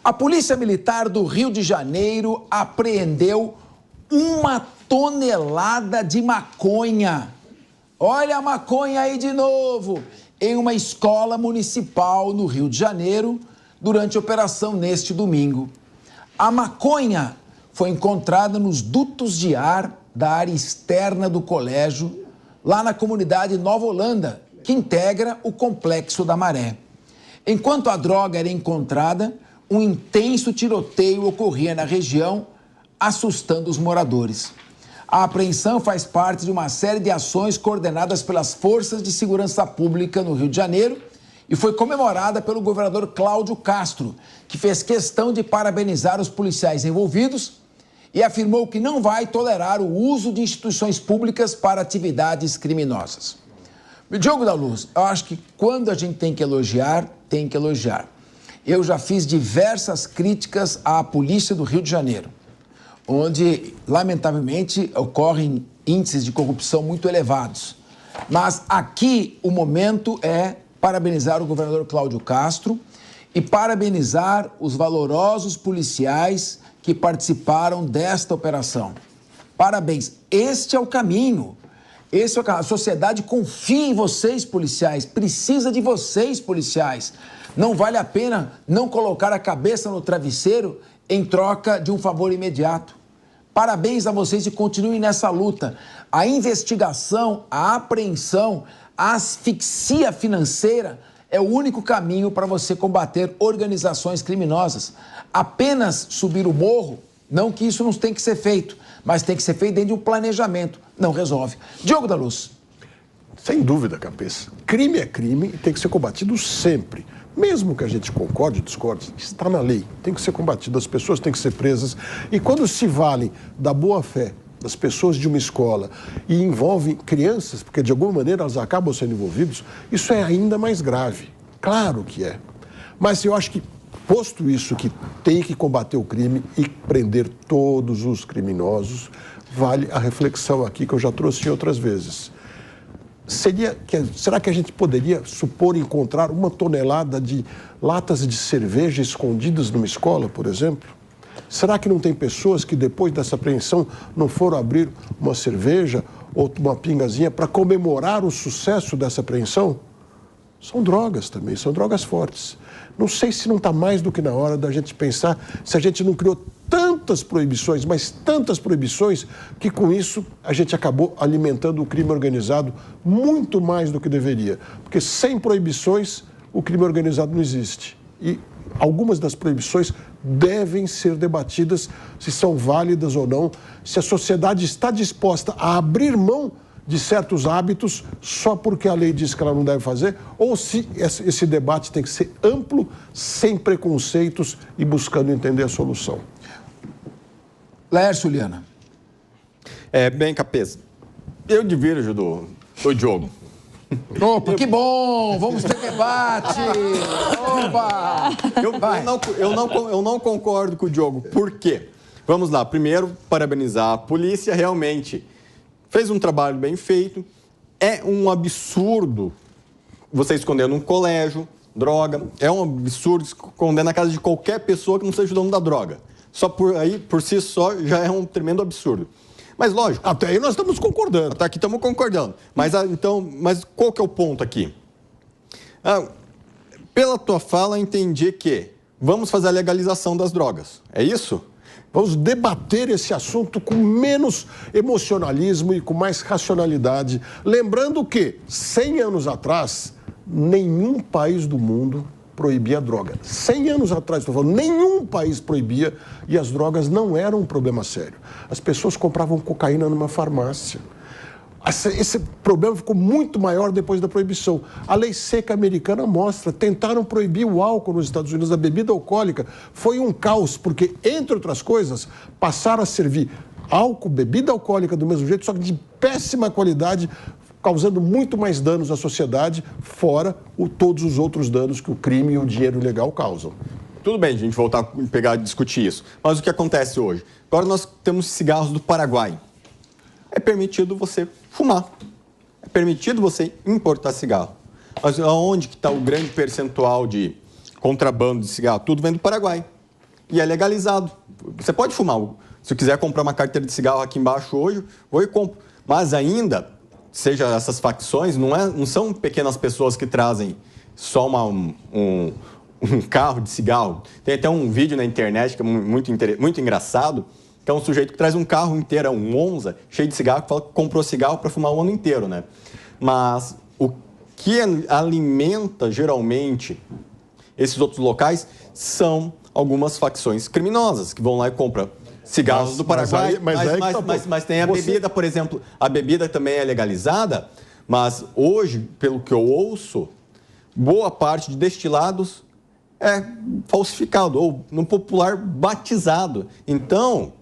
A Polícia Militar do Rio de Janeiro apreendeu 1 tonelada de maconha. Olha a maconha aí de novo, em uma escola municipal no Rio de Janeiro, durante a operação neste domingo. A maconha foi encontrada nos dutos de ar da área externa do colégio, lá na comunidade Nova Holanda, que integra o Complexo da Maré. Enquanto a droga era encontrada, um intenso tiroteio ocorria na região, assustando os moradores. A apreensão faz parte de uma série de ações coordenadas pelas Forças de Segurança Pública no Rio de Janeiro e foi comemorada pelo governador Cláudio Castro, que fez questão de parabenizar os policiais envolvidos e afirmou que não vai tolerar o uso de instituições públicas para atividades criminosas. Diogo da Luz, eu acho que quando a gente tem que elogiar, tem que elogiar. Eu já fiz diversas críticas à polícia do Rio de Janeiro, onde, lamentavelmente, ocorrem índices de corrupção muito elevados. Mas aqui o momento é parabenizar o governador Cláudio Castro e parabenizar os valorosos policiais que participaram desta operação. Parabéns. Este é o caminho. A sociedade confia em vocês, policiais. Precisa de vocês, policiais. Não vale a pena não colocar a cabeça no travesseiro em troca de um favor imediato. Parabéns a vocês e continuem nessa luta. A investigação, a apreensão, a asfixia financeira é o único caminho para você combater organizações criminosas. Apenas subir o morro, não que isso não tem que ser feito, mas tem que ser feito dentro de um planejamento. Não resolve. Diogo da Luz. Sem dúvida, Cabeça. Crime é crime e tem que ser combatido sempre. Mesmo que a gente concorde ou discorde, está na lei, tem que ser combatido, as pessoas têm que ser presas. E quando se valem da boa-fé das pessoas de uma escola e envolvem crianças, porque de alguma maneira elas acabam sendo envolvidas, isso é ainda mais grave. Claro que é. Mas eu acho que, posto isso, que tem que combater o crime e prender todos os criminosos, vale a reflexão aqui que eu já trouxe outras vezes. Será que a gente poderia supor encontrar 1 tonelada de latas de cerveja escondidas numa escola, por exemplo? Será que não tem pessoas que depois dessa apreensão não foram abrir uma cerveja ou uma pingazinha para comemorar o sucesso dessa apreensão? São drogas também, são drogas fortes. Não sei se não está mais do que na hora da gente pensar se a gente não criou tantas proibições, mas tantas proibições, que com isso a gente acabou alimentando o crime organizado muito mais do que deveria. Porque sem proibições, o crime organizado não existe. E algumas das proibições devem ser debatidas se são válidas ou não, se a sociedade está disposta a abrir mão de certos hábitos só porque a lei diz que ela não deve fazer, ou se esse debate tem que ser amplo, sem preconceitos e buscando entender a solução. Laércio, Liana. Bem, Capês, eu divirjo do Diogo. Opa, que bom! Vamos ter debate! Opa! Eu não concordo com o Diogo. Por quê? Vamos lá. Primeiro, parabenizar a polícia. Realmente fez um trabalho bem feito. É um absurdo você esconder num colégio droga. É um absurdo esconder na casa de qualquer pessoa que não seja dono da droga. Só por si só, já é um tremendo absurdo. Mas, lógico... Até aí nós estamos concordando. Até aqui estamos concordando. Mas qual que é o ponto aqui? Pela tua fala, entendi que vamos fazer a legalização das drogas. É isso? Vamos debater esse assunto com menos emocionalismo e com mais racionalidade. Lembrando que, 100 anos atrás, nenhum país do mundo proibia a droga. 100 anos atrás, estou falando, nenhum país proibia e as drogas não eram um problema sério. As pessoas compravam cocaína numa farmácia. Esse problema ficou muito maior depois da proibição. A lei seca americana mostra, tentaram proibir o álcool nos Estados Unidos, a bebida alcoólica. Foi um caos, porque, entre outras coisas, passaram a servir álcool, bebida alcoólica do mesmo jeito, só que de péssima qualidade, causando muito mais danos à sociedade, fora todos os outros danos que o crime e o dinheiro ilegal causam. Tudo bem, a gente voltar a discutir isso. Mas o que acontece hoje? Agora nós temos cigarros do Paraguai. É permitido você fumar. É permitido você importar cigarro. Mas aonde que está o grande percentual de contrabando de cigarro? Tudo vem do Paraguai. e é legalizado. Você pode fumar. Se eu quiser comprar uma carteira de cigarro aqui embaixo hoje, vou e compro. Mas ainda, seja essas facções, não são pequenas pessoas que trazem só um carro de cigarro. Tem até um vídeo na internet que é muito engraçado, que é um sujeito que traz um carro inteiro, um Monza, cheio de cigarro, que fala que comprou cigarro para fumar o ano inteiro, né? Mas o que alimenta, geralmente, esses outros locais são algumas facções criminosas, que vão lá e compram cigarros do Paraguai. Mas tem a bebida, por exemplo. A bebida também é legalizada, mas hoje, pelo que eu ouço, boa parte de destilados é falsificado, ou, no popular, batizado. Então,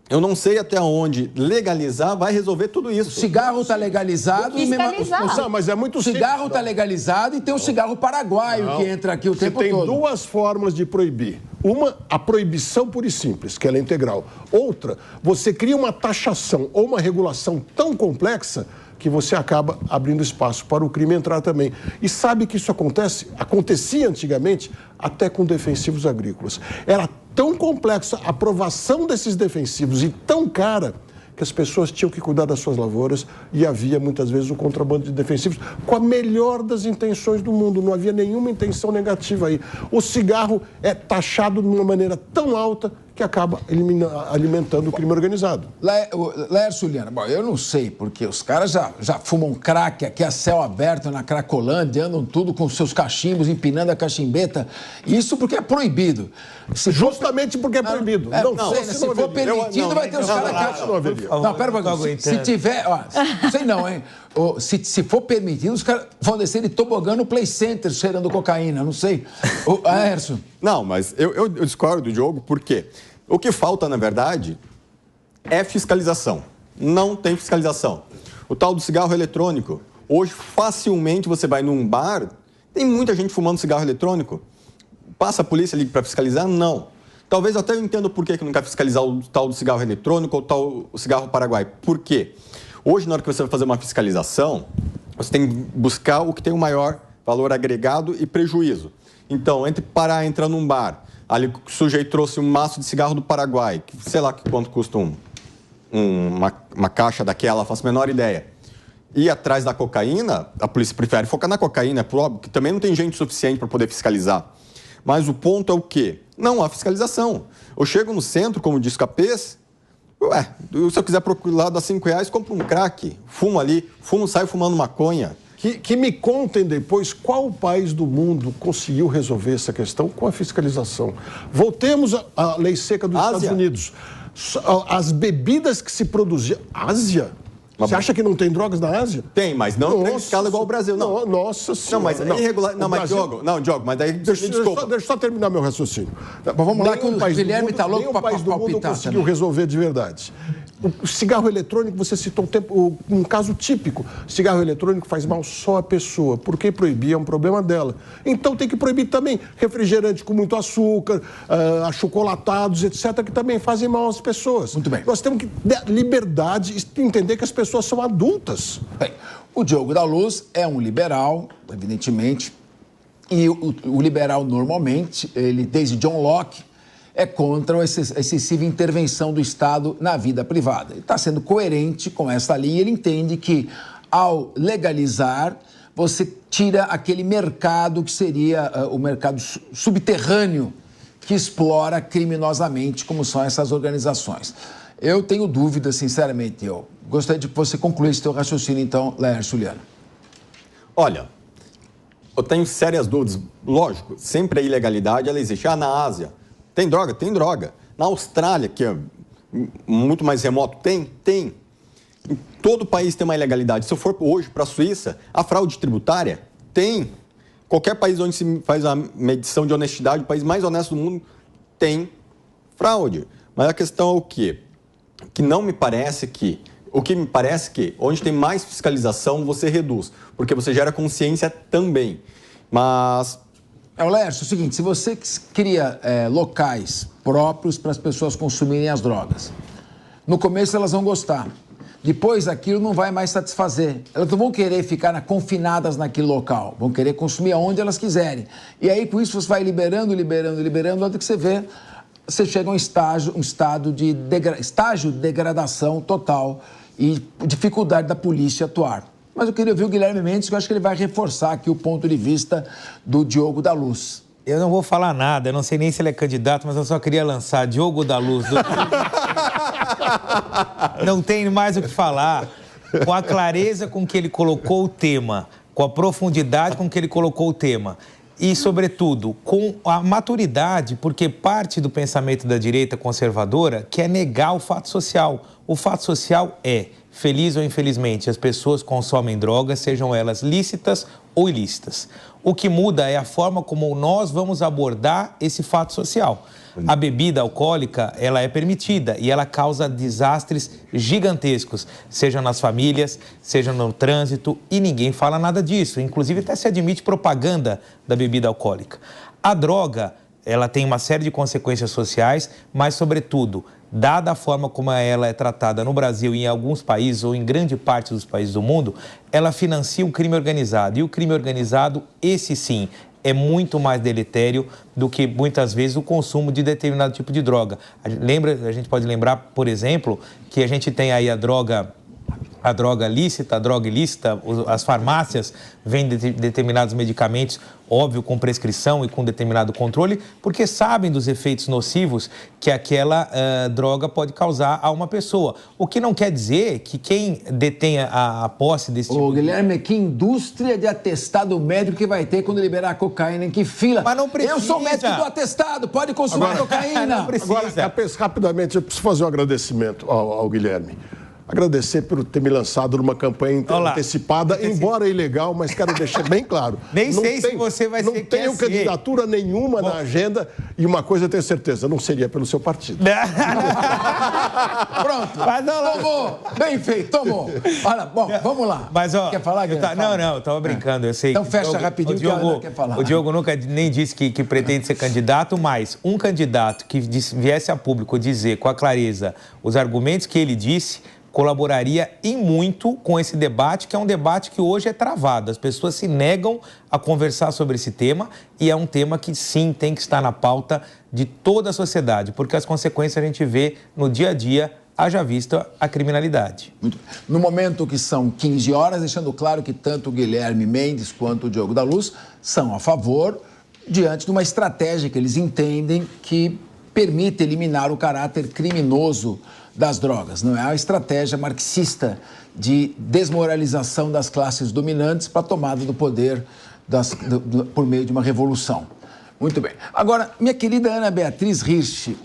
eu não sei até onde legalizar vai resolver tudo isso. O cigarro está legalizado. Fiscalizar. Mas é muito simples. O cigarro está legalizado e tem o cigarro paraguaio que entra aqui o tempo todo. Você tem duas formas de proibir. Uma, a proibição pura e simples, que ela é integral. Outra, você cria uma taxação ou uma regulação tão complexa que você acaba abrindo espaço para o crime entrar também. E sabe que isso acontecia antigamente até com defensivos agrícolas. Era tão complexa a aprovação desses defensivos e tão cara que as pessoas tinham que cuidar das suas lavouras e havia muitas vezes o contrabando de defensivos com a melhor das intenções do mundo. Não havia nenhuma intenção negativa aí. O cigarro é taxado de uma maneira tão alta que acaba alimentando o crime organizado. Laércio, Liana, bom, eu não sei, porque os caras já fumam crack aqui a céu aberto na Cracolândia, andam tudo com seus cachimbos, empinando a cachimbeta. Isso porque é proibido. Justamente porque é proibido. Se for permitido, vai ter os caras que... Não, pera um pouquinho. Se tiver... Sei não, hein? Se for permitido, os caras vão descer de tobogã no Play Center cheirando cocaína, não sei. Laércio. Não, mas eu discordo do Diogo, por quê? O que falta, na verdade, é fiscalização. Não tem fiscalização. O tal do cigarro eletrônico, hoje facilmente você vai num bar, tem muita gente fumando cigarro eletrônico. Passa a polícia ali para fiscalizar? Não. Talvez até eu entenda por que não quer fiscalizar o tal do cigarro eletrônico ou o cigarro paraguai. Por quê? Hoje, na hora que você vai fazer uma fiscalização, você tem que buscar o que tem o maior valor agregado e prejuízo. Então, entrar num bar, ali o sujeito trouxe um maço de cigarro do Paraguai, que sei lá quanto custa uma caixa daquela, faço a menor ideia. E atrás da cocaína, a polícia prefere focar na cocaína, é próprio, que também não tem gente suficiente para poder fiscalizar. Mas o ponto é o quê? Não há fiscalização. Eu chego no centro, como diz Capês, se eu quiser procurar dar R$5, compro um crack, fumo ali, saio fumando maconha. Que me contem depois qual país do mundo conseguiu resolver essa questão com a fiscalização. Voltemos à lei seca dos Estados Unidos. As bebidas que se produziam... Ásia? Você acha que não tem drogas na Ásia? Tem, mas não tem escala igual ao Brasil, não. Nossa Senhora. Não, mas é irregular. Não, mas Diogo, mas daí... Deixa eu só terminar meu raciocínio. Vamos lá que o Guilherme está louco para palpitar. Nenhum país do mundo conseguiu resolver de verdade. O cigarro eletrônico, você citou um caso típico. Cigarro eletrônico faz mal só à pessoa. Por que proibir? É um problema dela. Então tem que proibir também refrigerante com muito açúcar, achocolatados, etc., que também fazem mal às pessoas. Muito bem. Nós temos que dar liberdade e entender que as pessoas são adultas. Bem, o Diogo da Luz é um liberal, evidentemente, e o liberal normalmente, ele desde John Locke, é contra a excessiva intervenção do Estado na vida privada. Ele está sendo coerente com essa linha, ele entende que, ao legalizar, você tira aquele mercado que seria o mercado subterrâneo que explora criminosamente, como são essas organizações. Eu tenho dúvidas, sinceramente. Eu gostaria de que você concluísse seu raciocínio, então, Laércio Liana. Olha, eu tenho sérias dúvidas. Lógico, sempre a ilegalidade, ela existe. Na Ásia, tem droga? Tem droga. Na Austrália, que é muito mais remoto, tem. Em todo país tem uma ilegalidade. Se eu for hoje para a Suíça, a fraude tributária tem. Qualquer país onde se faz a medição de honestidade, o país mais honesto do mundo, tem fraude. Mas a questão é o quê? O que me parece que onde tem mais fiscalização, você reduz. Porque você gera consciência também. Mas... Laércio, é o seguinte, se você cria locais próprios para as pessoas consumirem as drogas, no começo elas vão gostar. Depois aquilo não vai mais satisfazer. Elas não vão querer ficar confinadas naquele local. Vão querer consumir aonde elas quiserem. E aí, com isso, você vai liberando, até que você vê você chega a um estágio de degradação total e dificuldade da polícia atuar. Mas eu queria ouvir o Guilherme Mendes, que eu acho que ele vai reforçar aqui o ponto de vista do Diogo da Luz. Eu não vou falar nada, eu não sei nem se ele é candidato, mas eu só queria lançar Diogo da Luz. Não tem mais o que falar. Com a clareza com que ele colocou o tema, com a profundidade com que ele colocou o tema e, sobretudo, com a maturidade, porque parte do pensamento da direita conservadora quer negar o fato social. O fato social é, feliz ou infelizmente, as pessoas consomem drogas, sejam elas lícitas ou ilícitas. O que muda é a forma como nós vamos abordar esse fato social. A bebida alcoólica, ela é permitida e ela causa desastres gigantescos, seja nas famílias, seja no trânsito, e ninguém fala nada disso. Inclusive, até se admite propaganda da bebida alcoólica. A droga, ela tem uma série de consequências sociais, mas, sobretudo, dada a forma como ela é tratada no Brasil e em alguns países, ou em grande parte dos países do mundo, ela financia o crime organizado. E o crime organizado, esse sim, é muito mais deletério do que, muitas vezes, o consumo de determinado tipo de droga. A gente pode lembrar, por exemplo, que a gente tem aí a droga lícita, a droga ilícita, as farmácias vendem determinados medicamentos, óbvio, com prescrição e com determinado controle, porque sabem dos efeitos nocivos que aquela droga pode causar a uma pessoa. O que não quer dizer que quem detém a posse desse tipo... Ô, Guilherme, que indústria de atestado médico que vai ter quando liberar a cocaína? Em que fila? Mas não precisa. Eu sou médico do atestado, pode consumir cocaína. Não precisa. Agora, rapidamente, eu preciso fazer um agradecimento ao Guilherme. Agradecer por ter me lançado numa campanha antecipada, embora ilegal, mas quero deixar bem claro. Nem sei se você vai ser... Não tenho candidatura nenhuma na agenda e uma coisa eu tenho certeza, não seria pelo seu partido. Pronto. Tomou. Bem feito, tomou. Olha, bom, vamos lá. Mas, ó, quer falar, Guilherme? Não, eu tava brincando, eu sei. Então fecha rapidinho que a Ana quer falar. O Diogo nunca nem disse que pretende ser candidato, mas um candidato que viesse a público dizer com a clareza os argumentos que ele disse, colaboraria em muito com esse debate, que é um debate que hoje é travado. As pessoas se negam a conversar sobre esse tema e é um tema que, sim, tem que estar na pauta de toda a sociedade, porque as consequências a gente vê no dia a dia, haja vista a criminalidade. No momento que são 15 horas, deixando claro que tanto o Guilherme Mendes quanto o Diogo da Luz são a favor, diante de uma estratégia que eles entendem que permite eliminar o caráter criminoso das drogas. Não é a estratégia marxista de desmoralização das classes dominantes para a tomada do poder por meio de uma revolução. Muito bem. Agora, minha querida Ana Beatriz Hirsch,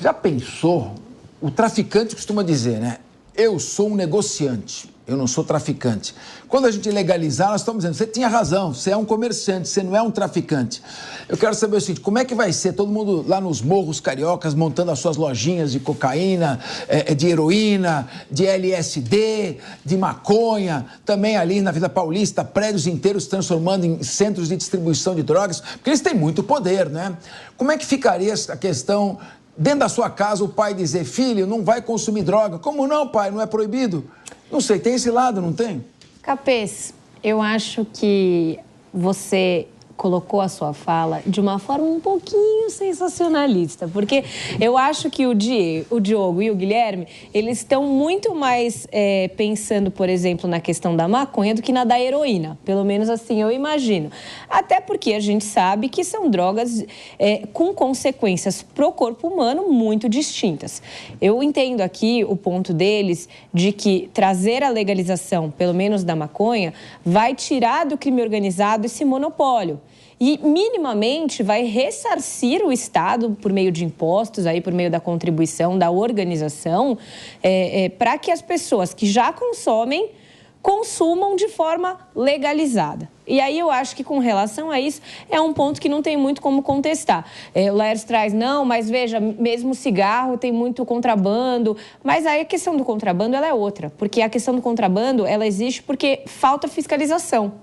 já pensou? O traficante costuma dizer, né? Eu sou um negociante, eu não sou traficante. Quando a gente legalizar, nós estamos dizendo, você tinha razão, você é um comerciante, você não é um traficante. Eu quero saber o seguinte, como é que vai ser todo mundo lá nos morros cariocas montando as suas lojinhas de cocaína, de heroína, de LSD, de maconha, também ali na Vila Paulista, prédios inteiros se transformando em centros de distribuição de drogas, porque eles têm muito poder, né? Como é que ficaria a questão... Dentro da sua casa, o pai dizer, filho, não vai consumir droga. Como não, pai? Não é proibido? Não sei, tem esse lado, não tem? Capês, eu acho que você colocou a sua fala de uma forma um pouquinho sensacionalista, porque eu acho que o Diogo e o Guilherme, eles estão muito mais pensando, por exemplo, na questão da maconha do que na da heroína, pelo menos assim eu imagino. Até porque a gente sabe que são drogas com consequências pro corpo humano muito distintas. Eu entendo aqui o ponto deles de que trazer a legalização, pelo menos da maconha, vai tirar do crime organizado esse monopólio. E, minimamente, vai ressarcir o Estado, por meio de impostos, aí, por meio da contribuição da organização, para que as pessoas que já consomem, consumam de forma legalizada. E aí eu acho que, com relação a isso, é um ponto que não tem muito como contestar. O Laércio traz, não, mas veja, mesmo cigarro tem muito contrabando. Mas aí a questão do contrabando ela é outra, porque a questão do contrabando ela existe porque falta fiscalização.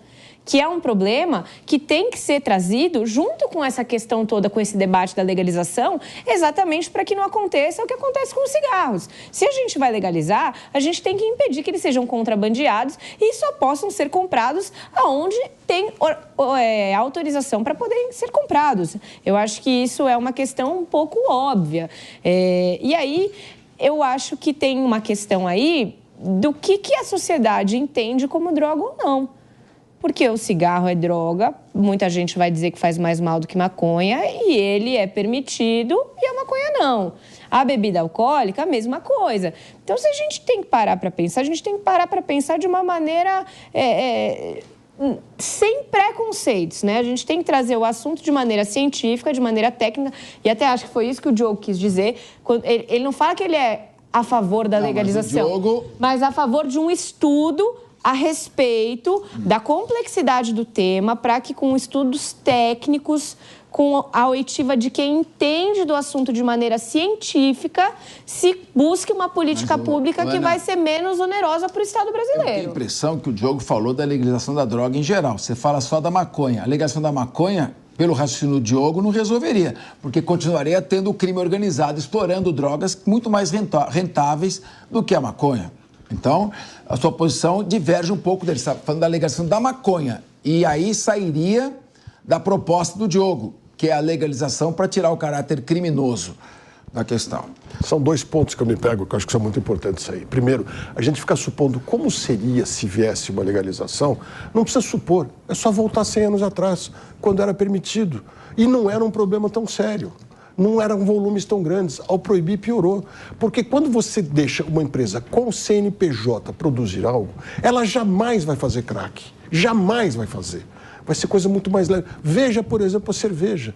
que é um problema que tem que ser trazido junto com essa questão toda, com esse debate da legalização, exatamente para que não aconteça o que acontece com os cigarros. Se a gente vai legalizar, a gente tem que impedir que eles sejam contrabandeados e só possam ser comprados aonde tem autorização para poderem ser comprados. Eu acho que isso é uma questão um pouco óbvia. E aí, eu acho que tem uma questão aí do que a sociedade entende como droga ou não. Porque o cigarro é droga, muita gente vai dizer que faz mais mal do que maconha, e ele é permitido e a maconha não. A bebida alcoólica, a mesma coisa. Então, se a gente tem que parar para pensar, a gente tem que parar para pensar de uma maneira sem preconceitos, né? A gente tem que trazer o assunto de maneira científica, de maneira técnica, e até acho que foi isso que o Diogo quis dizer. Ele não fala que ele é a favor da legalização, mas a favor de um estudo a respeito da complexidade do tema, para que com estudos técnicos, com a oitiva de quem entende do assunto de maneira científica, se busque uma política pública que vai ser menos onerosa para o Estado brasileiro. Eu tenho a impressão que o Diogo falou da legalização da droga em geral. Você fala só da maconha. A legalização da maconha, pelo raciocínio do Diogo, não resolveria, porque continuaria tendo o crime organizado explorando drogas muito mais rentáveis do que a maconha. Então, a sua posição diverge um pouco dele. Você está falando da legalização da maconha. E aí sairia da proposta do Diogo, que é a legalização para tirar o caráter criminoso da questão. São 2 pontos que eu me pego, que eu acho que são muito importantes aí. Primeiro, a gente fica supondo como seria se viesse uma legalização. Não precisa supor, é só voltar 100 anos atrás, quando era permitido. E não era um problema tão sério. Não eram volumes tão grandes. Ao proibir, piorou. Porque quando você deixa uma empresa com CNPJ produzir algo, ela jamais vai fazer crack. Jamais vai fazer. Vai ser coisa muito mais leve. Veja, por exemplo, a cerveja.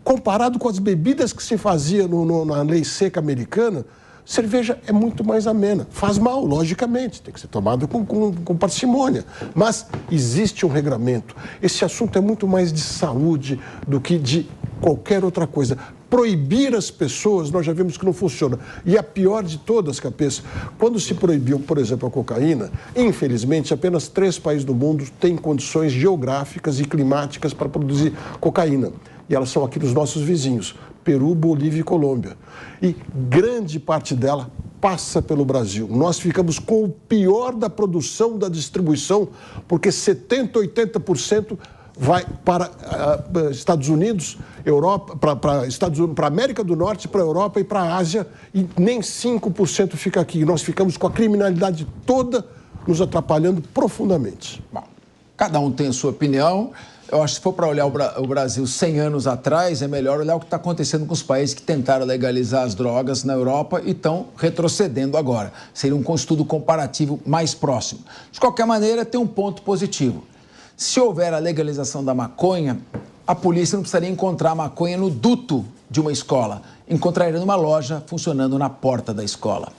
Comparado com as bebidas que se fazia na lei seca americana, cerveja é muito mais amena. Faz mal, logicamente, tem que ser tomado com parcimônia. Mas existe um regramento. Esse assunto é muito mais de saúde do que de qualquer outra coisa. Proibir as pessoas, nós já vimos que não funciona. E a pior de todas, Cabeça, quando se proibiu, por exemplo, a cocaína, infelizmente, apenas 3 países do mundo têm condições geográficas e climáticas para produzir cocaína. E elas são aqui dos nossos vizinhos, Peru, Bolívia e Colômbia. E grande parte dela passa pelo Brasil. Nós ficamos com o pior da produção, da distribuição, porque 70%, 80% vai para Estados Unidos, Europa, para América do Norte, para a Europa e para a Ásia, e nem 5% fica aqui. Nós ficamos com a criminalidade toda nos atrapalhando profundamente. Bom, cada um tem a sua opinião. Eu acho que se for para olhar o Brasil 100 anos atrás, é melhor olhar o que está acontecendo com os países que tentaram legalizar as drogas na Europa e estão retrocedendo agora. Seria um estudo comparativo mais próximo. De qualquer maneira, tem um ponto positivo. Se houver a legalização da maconha, a polícia não precisaria encontrar a maconha no duto de uma escola. Encontraria numa loja funcionando na porta da escola.